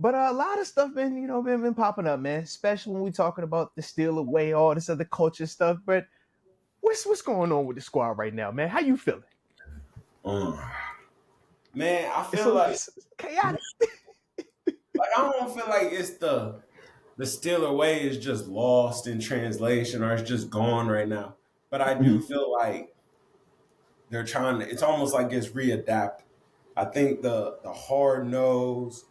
But a lot of stuff been popping up, man. Especially when we talking about the steal away, all this other culture stuff. But what's going on with the squad right now, man? How you feeling? Mm. Man, I It's feel so like it's chaotic. I don't feel like it's the steal away is just lost in translation or it's just gone right now. But I do Mhm. feel like they're trying to. It's almost like it's readapted. I think the hard nose,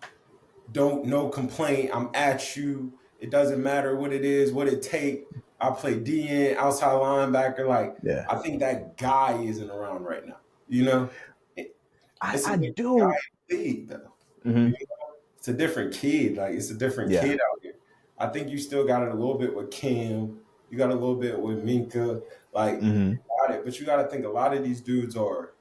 don't no complaint. I'm at you. It doesn't matter what it is, what it take. I play DN, outside linebacker. Like Yeah, I think that guy isn't around right now. You know, It- I it's a I different guy do. in the league though. You Hmm. know? It's a different kid. Like it's a different Yeah. kid out here. I think you still got it a little bit with Cam. You got a little bit with Minka. Like Hmm. got it, but you got to think a lot of these dudes are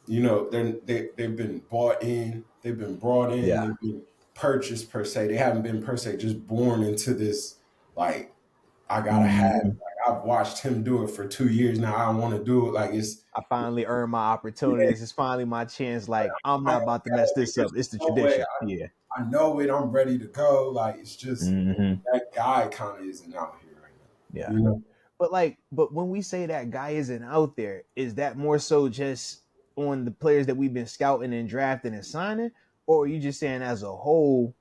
they've been bought in, they've been brought in, Yeah. they've been purchased per se. They haven't been per se just born into this like I gotta have it. Hmm. Like I've watched him do it for 2 years now. I want to do it. Like it's I finally earned my yeah, opportunities. It's finally my chance. Like I'm I not finally about to got mess it. Like, this up. there's It's the no way tradition. Yeah. I know it. I'm ready to go. Like it's just Hmm. that guy kind of isn't out here right now. Yeah. You know? But when we say that guy isn't out there, is that more so just on the players that we've been scouting and drafting and signing, or are you just saying as a whole,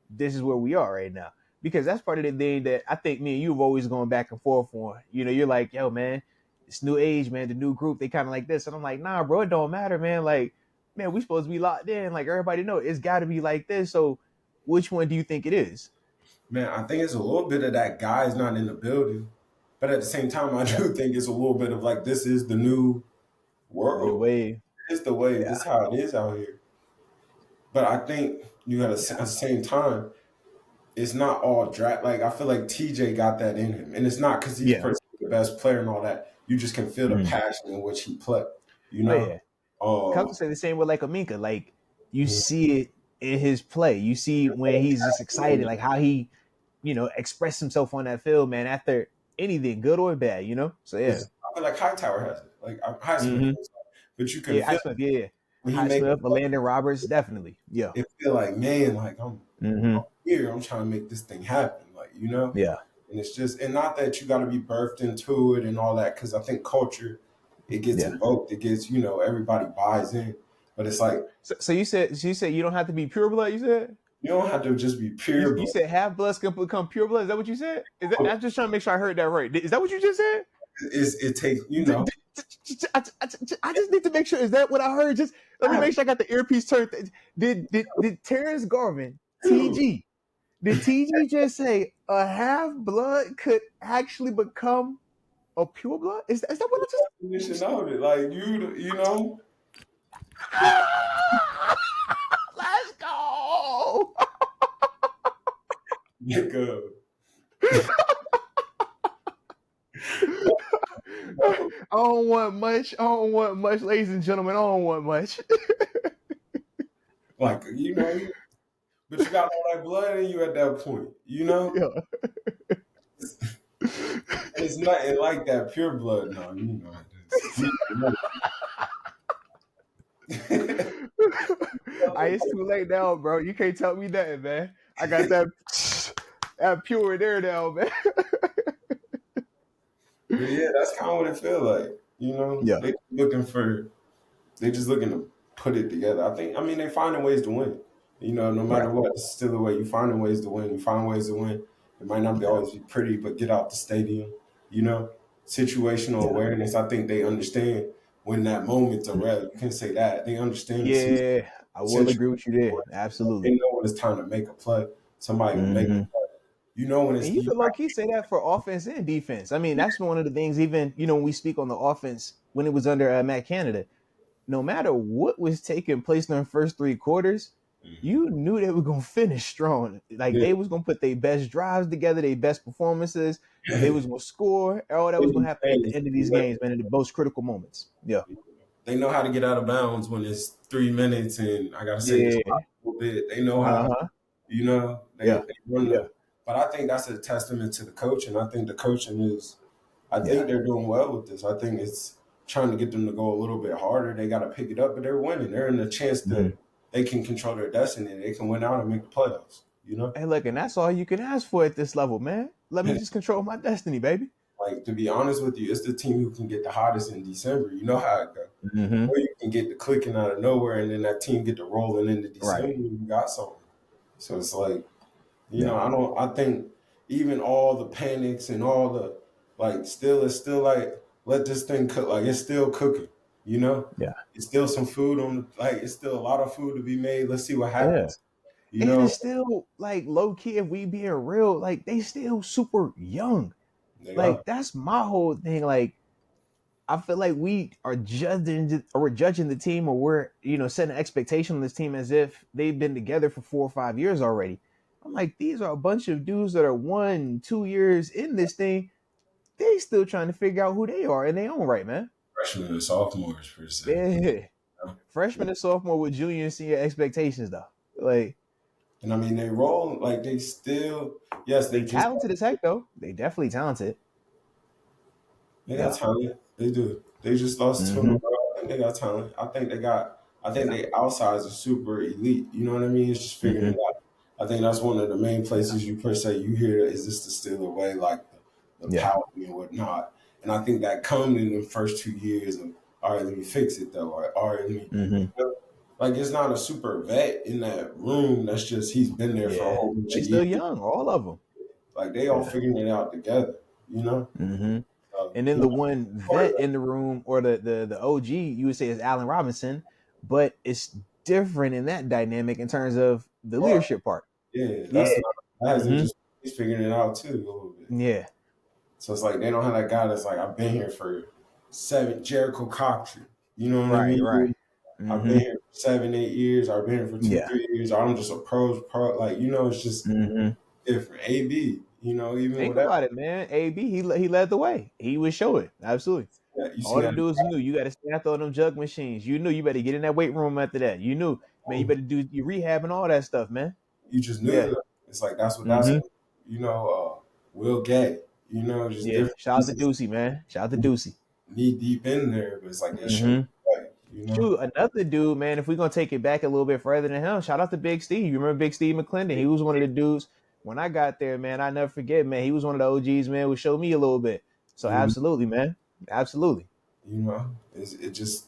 this is where we are right now? Because that's part of the thing that I think me and you've always gone back and forth on. You're like, yo, man, it's new age, man, the new group, they kind of like this. And I'm like, nah, bro, it don't matter, man. Like, man, we supposed to be locked in. Like everybody know it's gotta be like this. So which one do you think it is? Man, I think it's a little bit of that guy's not in the building, but at the same time, I Yeah. do think it's a little bit of like this is the new The new world. wave. It's the way. Yeah. This is how it is out here. But I think you got at Yeah. the same time, it's not all draft. Like I feel like TJ got that in him, and it's not because he's Yeah. personally the best player and all that. You just can feel the Mhm. passion in which he play. You Oh know, yeah. um, Coach say the same with like Aminka. Like you see it in his play. You see when he's just excited, like how he, express himself on that field, man, after anything, good or bad. So yeah. I feel like Hightower has it. Like Highsmith, Hmm. but you can Yeah, feel Highsmith, yeah. when he make Highsmith, Landon Roberts, definitely. Yeah. it feel like man, like I'm Hmm. here. I'm trying to make this thing happen. Like Yeah. and it's just and not that you got to be birthed into it and all that because I think culture it gets Yeah. invoked. It gets everybody buys in, but it's like So you said you don't have to be pure blood, you said? you don't have to just be You, pure you blood. said half bloods can become pure blood. Is that what you said? Is that I'm just trying to make sure I heard that right. Is that what you just said? It takes I just need to make sure. Is that what I heard? Just let me make sure I got the earpiece turned. Did Terence Garvin, TG, did TG just say a half blood could actually become a pure blood? Is that what definition of it. Like I just? Let's go. nigga. I don't want much. I don't want much, ladies and gentlemen. I don't want much. Like but you got all that blood in you at that point. Yeah. And it's nothing like that pure blood. No, It's too late now, bro. You can't tell me nothing, man. I got that that pure there now, man. But yeah, that's kind of what it feel like. Yeah. They just looking to put it together. I mean, they finding ways to win. No Right. matter what, it's still a way. You finding ways to win. You find ways to win. It might not be Yeah. always be pretty, but get out the stadium. You know, situational Yeah. awareness. I think they understand when that moment's around. You can say that they understand the Yeah. I will situation. agree with you there. They Absolutely. know when it's time to make a play. Somebody will make a Hmm. play. When And it's you you. could low key say that for offense and defense. I mean, that's one of the things. Even when we speak on the offense when it was under Matt Canada, no matter what was taking place in the first 3 quarters, you knew they were gonna finish strong. Like Yeah. they was gonna put their best drives together, their best performances. They was gonna score. All that was gonna happen at the end of these games, man, in the most critical moments. Yeah. They know how to get out of bounds when it's 3 minutes and I gotta say this a Yeah. little bit. They know Uh how, huh. they Yeah. run Yeah. but I think that's a testament to the coaching. I think the coaching I Yeah. think they're doing well with this. I think it's trying to get them to go a little bit harder. They gotta pick it up, but they're winning. They're in a chance Hmm. to they can control their destiny. They can win out and make the playoffs. You know, Hey, look, and that's all you can ask for at this level, man. Let me just control my destiny, baby. like to be honest with you, it's the team who can get the hottest in December. You know how it goes. Mm-hmm. Or you can get the clicking out of nowhere, and then that team get the rolling into December. Right. And you got something. So it's like, Yeah. I don't. I think even all the panics and all the like, still it's still like let this thing cook. Like it's still cooking. You know, Yeah. it's still some food on. Like it's still a lot of food to be made. Let's see what Yeah. happens. You And know, it's still like low key, if we being real, like they still super young. they are. Like that's my whole thing. Like I feel like we're judging the team, or we're setting an expectation on this team as if they've been together for 4 or 5 years already. I'm like, these are a bunch of dudes that are 1, 2 years in this thing. They still trying to figure out who they are in their own right, man. Freshmen and sophomores per se. Yeah. You know? Freshman and sophomore with junior and senior expectations though. Like And I mean, they roll like they still. Yes, they they just talented as heck though. They definitely talented. they got Yeah. talent. They do. They just lost two in a Mm-hmm. row. I think they got talent. I think they got. I think Yeah. they outsize are super elite. You know what I mean? It's just figuring Mm-hmm. it out. I think that's one of the main places you per se you hear is this the steal away like the Yeah. pouting and whatnot. And I think that comes in the first 2 years of all right, let me fix it though. Or all right, let me. Mm-hmm. Like it's not a super vet in that room. That's just he's been there for a Yeah. whole bunch They of still years. young, all of them. Like they all Yeah. figuring it out together. You know. Mm-hmm. And then You the know, one part of vet in the room, or the OG, you would say is Allen Robinson, but it's different in that dynamic in terms of the that. leadership part. Yeah, Yeah. that's not that hasn't Mm-hmm. just he's figuring it out too a little bit. Yeah. So it's like they don't have that guy that's like I've been here for seven Jericho Coxey. You know what I Right. Right. mean? I've been Mm-hmm. here for 7, 8 years. I've been here for two, Yeah. 3 years. Or I'm just a pro. Like it's just Mm-hmm. different. AB, even Think with that, about it, man. AB, he led the way. He was showing absolutely. yeah, you seen All that. them dudes knew you got to stay out there on them jug machines. You knew you better get in that weight room after that. You knew, man, you better do your rehab and all that stuff, man. You just Yeah. knew that. It's like that's what Mm-hmm. Will Gay. Just Yeah. different Shout out to pieces Ducey, man. Shout out to Ducey. knee deep in there, but it's like they show you Mm-hmm. right. Shoot, another dude, man. If we're gonna take it back a little bit further than him, shout out to Big Steve. You remember Big Steve McClendon? He was one of the dudes when I got there, man. I never forget, man. He was one of the OGs, man. Would show me a little bit. So You absolutely, man. Absolutely. it just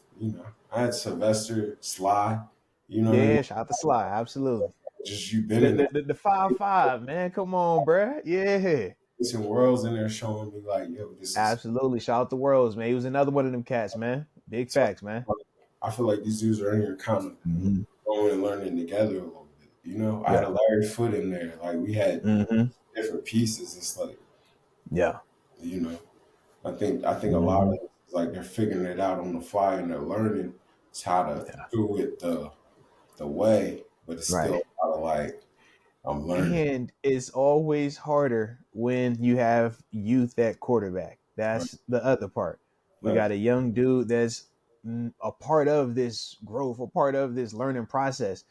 I had Sylvester Sly. You know what I mean? Yeah, shout out to Sly. Absolutely. Just you been The in the, that the, the 5-5, man. Come on, bruh. Yeah. different worlds in there showing me like, yo, this is. Absolutely. Shout out to Worlds, man. He was another one of them cats, man. Big So facts, man. I feel like these dudes are in here kind of Mm-hmm. growing and learning together a little bit. I had Yeah. a Larry Foot in there. Like we had Mm-hmm. different pieces. It's like Yeah. you know, I think a lot of Mm-hmm. it is like they're figuring it out on the fly and they're learning how to Yeah. do it the way, but it's still Right. a lot of like I'm learning. And it's always harder when you have youth at quarterback. Right. That's the other part. We Right. got a young dude that's a part of this growth, a part of this learning process.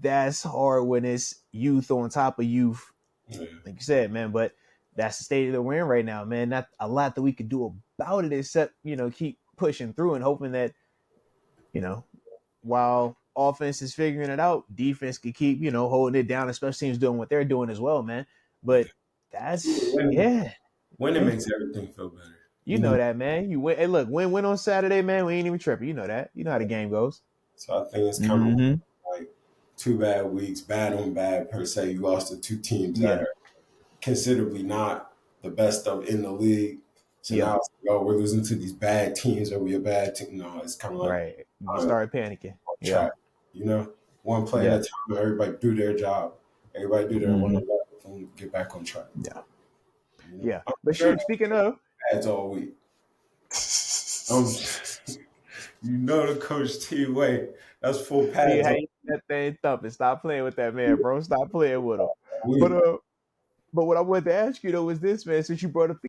That's hard when it's youth on top of youth, Yeah. like you said, man. But that's the state that we're in right now, man. Not a lot that we could do about it except, keep pushing through and hoping that, you know, while offense is figuring it out, defense could keep, holding it down, especially teams doing what they're doing as well, man. But that's Winning, yeah. winning Yeah. makes everything feel better. You know that, man. You win. Hey, look, win on Saturday, man. We ain't even tripping. You know that. You know how the game goes. So I think it's kind of Mm-hmm. like 2 bad weeks, bad on bad per se. You lost to two teams that Yeah. are considerably not the best of in the league. So Yeah. now it's like, oh, we're losing to these bad teams. Are we a bad team? No, it's kind of like Right. You on started panicking. Yeah. track. One play at Yeah. a time. Everybody do their job. Everybody do their one Mm-hmm. and get back on track. Yeah. You know, Yeah. I'm But sure shoot, speaking of, ads all week. Um, the coach T way. That's full hey, pads. how you that thing thumping? Stop playing with that man, bro. Stop playing with him. We But but what I wanted to ask you though was this, man. Since you brought up the